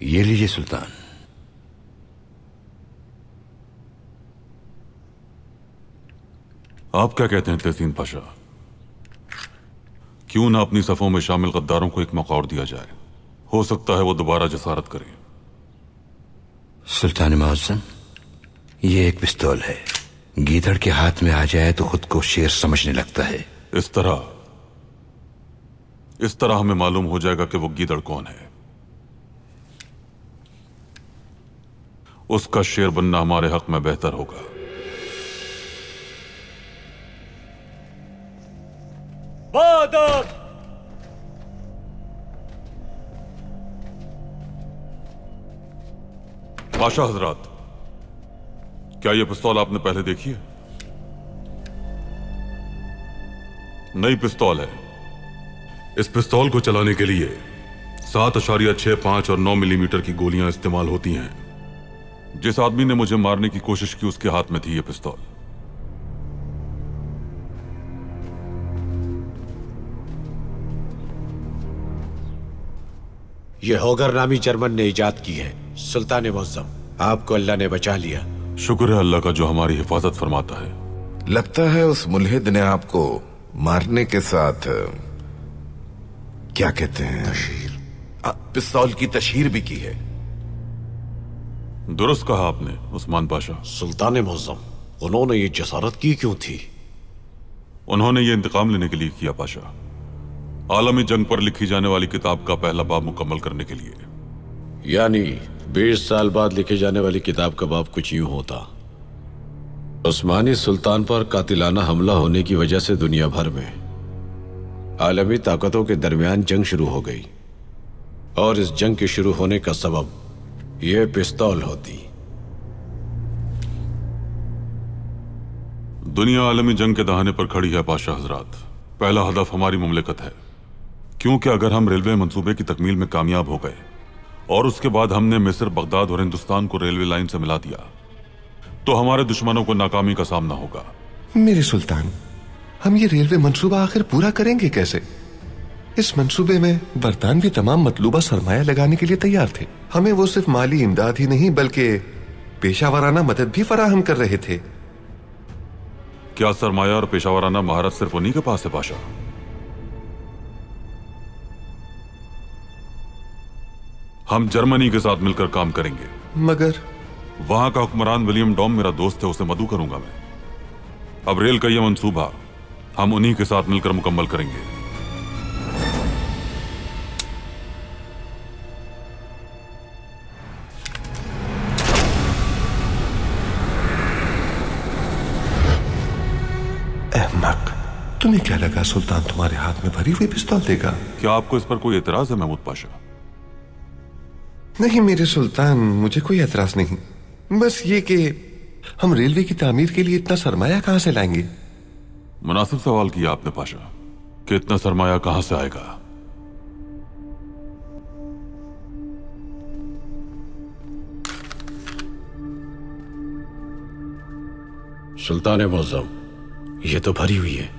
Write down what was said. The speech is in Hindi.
ये लीजिए सुल्तान। आप क्या कहते हैं तहसीन पाशा? क्यों ना अपनी सफों में शामिल गद्दारों को एक मौका और दिया जाए? हो सकता है वो दोबारा जसारत करें। सुल्तान मुअज्जम, ये एक पिस्तौल है। गीदड़ के हाथ में आ जाए तो खुद को शेर समझने लगता है। इस तरह हमें मालूम हो जाएगा कि वो गीदड़ कौन है। उसका शेर बनना हमारे हक में बेहतर होगा। बादब! पाशा हजरात, क्या यह पिस्तौल आपने पहले देखी है? नई पिस्तौल है। इस पिस्तौल को चलाने के लिए 7.6, 5 और 9 मिलीमीटर की गोलियां इस्तेमाल होती हैं। जिस आदमी ने मुझे मारने की कोशिश की उसके हाथ में थी यह पिस्तौल। यह होगर नामी जर्मन ने इजाद की है। सुल्तान मुअज्जम, आपको अल्लाह ने बचा लिया। शुक्र है अल्लाह का जो हमारी हिफाजत फरमाता है। लगता है उस मुल्हिद ने आपको मारने के साथ क्या कहते हैं, तशहीर, पिस्तौल की तशहीर भी की है। दुरुस्त कहा आपने उस्मान पाशा। सुल्तान मुअज्जम, उन्होंने ये जसारत की क्यों थी? उन्होंने ये इंतकाम लेने के लिए किया पाशा। आलमी जंग पर लिखी जाने वाली किताब का पहला बाब मुकम्मल करने के लिए। यानी 20 साल बाद लिखे जाने वाली किताब का बाब कुछ यूं होता। उस्मानी सुल्तान पर कातिलाना हमला होने की वजह से दुनिया भर में आलमी ताकतों के दरमियान जंग शुरू हो गई, और इस जंग के शुरू होने का सबब यह पिस्तौल होती। दुनिया आलमी जंग के दहाने पर खड़ी है पाशा हजरात। पहला हदफ हमारी मुमलिकत है, क्योंकि अगर हम रेलवे मंसूबे की तकमील में कामयाब हो गए और उसके बाद हमने मिस्र, बगदाद और हिंदुस्तान को रेलवे लाइन से मिला दिया तो हमारे दुश्मनों को नाकामी का सामना होगा। मेरे सुल्तान, हम ये रेलवे मंसूबा आखिर पूरा करेंगे कैसे? इस मंसूबे में बरतानवी तमाम मतलूबा सरमाया लगाने के लिए तैयार थे। हमें वो सिर्फ माली इमदाद ही नहीं बल्कि पेशावराना मदद भी फराहम कर रहे थे। क्या सरमाया और पेशावराना महारत सिर्फ उन्हीं के पास है पाशा? हम जर्मनी के साथ मिलकर काम करेंगे। मगर वहां का हुक्मरान विलियम डॉम मेरा दोस्त है, उसे मदऊ करूंगा मैं। अब रेल का यह मंसूबा हम उन्हीं के साथ मिलकर मुकम्मल करेंगे। अहमक, तुम्हें क्या लगा सुल्तान तुम्हारे हाथ में भरी हुई पिस्तौल देगा? क्या आपको इस पर कोई एतराज है महमूद पाशा? नहीं मेरे सुल्तान, मुझे कोई एतराज नहीं। बस ये कि हम रेलवे की तामीर के लिए इतना सरमाया कहां से लाएंगे? मुनासिब सवाल किया आपने पाशा कि इतना सरमाया कहां से आएगा। सुल्तान मुअज्जम, ये तो भरी हुई है।